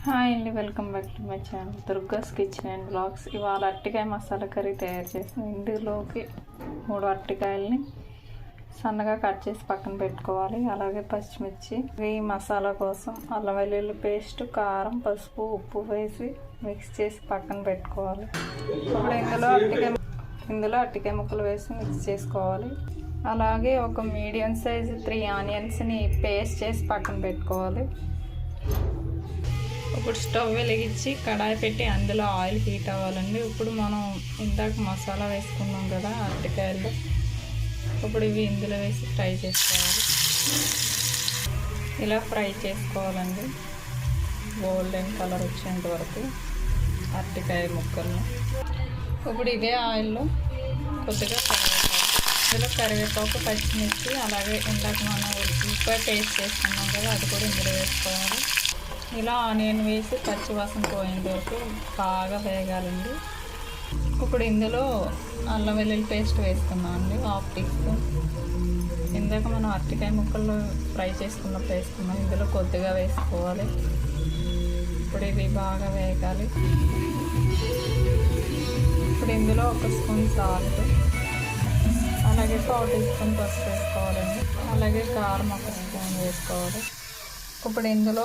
Hi అండి, welcome back to my channel Durga's kitchen and blogs. ఇవాళ అరటికాయ మసాలా కర్రీ తయారు చేస్తాం. ఇందులోకి 3 అరటికాయలని సన్నగా కట్ చేసి పక్కన పెట్టుకోవాలి. అలాగే పచ్చిమిర్చి, ఈ మసాలా కోసం అల్లం వెల్లుల్లి పేస్ట్, కారం, పసుపు, ఉప్పు వేసి మిక్స్ చేసి పక్కన పెట్టుకోవాలి. ఇప్పుడు ఇందులో అరటికాయ ముక్కలు వేసి మిక్స్ చేసుకోవాలి. అలాగే ఒక మీడియం సైజు 3 ఆనియన్స్ని పేస్ట్ చేసి పక్కన పెట్టుకోవాలి. ఇప్పుడు స్టవ్ వెలిగించి కడాయి పెట్టి అందులో ఆయిల్ హీట్ అవ్వాలండి. ఇప్పుడు మనం ఇందాక మసాలా వేసుకున్నాం కదా అరటికాయల్లో, ఇప్పుడు ఇవి ఇందులో వేసి ఫ్రై చేసుకోవాలి. ఇలా ఫ్రై చేసుకోవాలండి గోల్డెన్ కలర్ వచ్చేంత వరకు అరటికాయ ముక్కలను. ఇప్పుడు ఇదే ఆయిల్లో కొద్దిగా ఇందులో కరివేపాకు, పచ్చిమిర్చి, అలాగే ఇందాక మనం ఉల్లిపాయ పేస్ట్ చేసుకున్నాం కదా అది కూడా ఇందులో వేసుకోవాలి. ఇలా ఆనియన్ వేసి పచ్చివాసన పోయేంత వరకు బాగా వేగాలండి. ఇప్పుడు ఇందులో అల్లం వెల్లుల్లి పేస్ట్ వేసుకున్నాం అండి, 1/2 టీ స్పూన్. ఇందాక మనం అరటికాయ ముక్కలు ఫ్రై చేసుకున్నప్పుడు వేసుకున్నాం, ఇందులో కొద్దిగా వేసుకోవాలి. ఇప్పుడు ఇవి బాగా వేగాలి. ఇప్పుడు ఇందులో 1 స్పూన్ సాల్ట్, అలాగే 1/4 టీ స్పూన్ పసుపు వేసుకోవాలండి. అలాగే కారం 1 స్పూన్ వేసుకోవాలి. ఇప్పుడు ఇందులో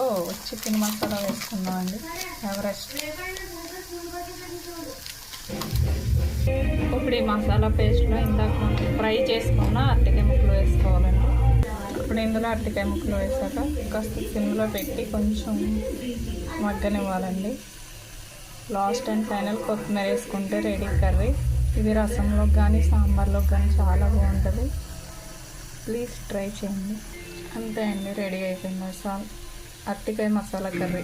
చికెన్ మసాలా వేసుకుందాం అండి, ఎవరెస్ట్. ఇప్పుడు ఈ మసాలా పేస్ట్లో ఇందాక మనం ఫ్రై చేసుకున్న అరటికాయ ముక్కలు వేసుకోవాలండి. ఇప్పుడు ఇందులో అరటికాయ ముక్కలు వేసాక కాస్త సిమ్లో పెట్టి కొంచెం మగ్గనివ్వాలండి. లాస్ట్ అండ్ ఫైనల్ కొత్తిమీర వేసుకుంటే రెడీ కర్రీ. ఇది రసంలోకి కానీ సాంబార్లోకి కానీ చాలా బాగుంటుంది. ప్లీజ్ ట్రై చేయండి. అంతే అండి, రెడీ అయిపోయింది అరటికాయ మసాలా కర్రీ.